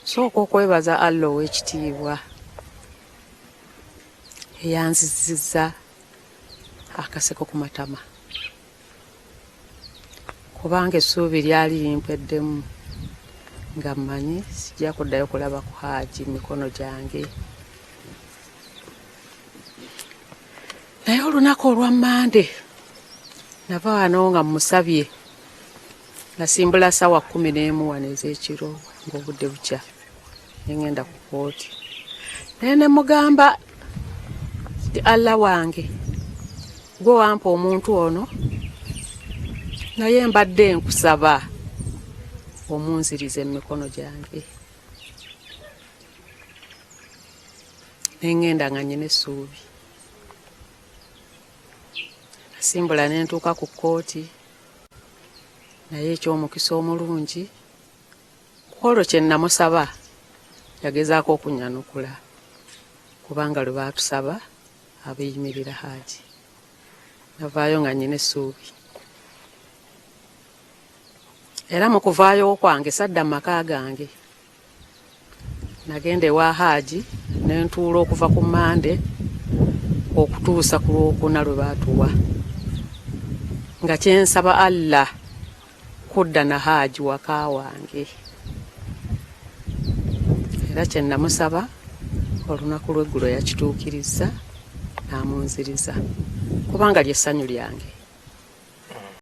sooka okwebaza Allah ow'ekitiibwa eyanzizizza akaseko ku matama, kubanga essuubi lyali limpweddemu nga mmanyi sijja kuddayo kulaba ku Hajji mikono gyange. Naye olunaku olwa Mande nava wano nga mmusabye, nasimbula ssaawa 11 wano ez'ekiro ng'obudde bukya ne ngenda ku kooti. Naye ne mugamba nti Allah wange gwe wampa omuntu ono, naye mbadde nkusaba omunziriza emikono gyange. Ne ngenda nga nnyina essuubi. Nasimbula ne ntuuka ku kooti, naye eky'omukisa omulungi ku olwo kye namusaba yagezaako okunnyanukula, kubanga lwe baatusaba abeeyimirira Hajji. Navaayo nga nnyina essuubi. Era mu kuvaayo kwange sadda mu maka gange, nagenda ewa Hajji ne ntuula okuva ku Mande okutuusa ku Lwokuna lwe baatuwa, nga kyensaba Allah kudda na Hajji waka wange. Era kye namusaba olunaku lw'eggulo yakituukirizza n'amunziriza, kubanga ly'essanyu lyange.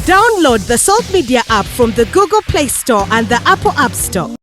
Download the Salt Media app from the Google Play Store and the Apple App Store.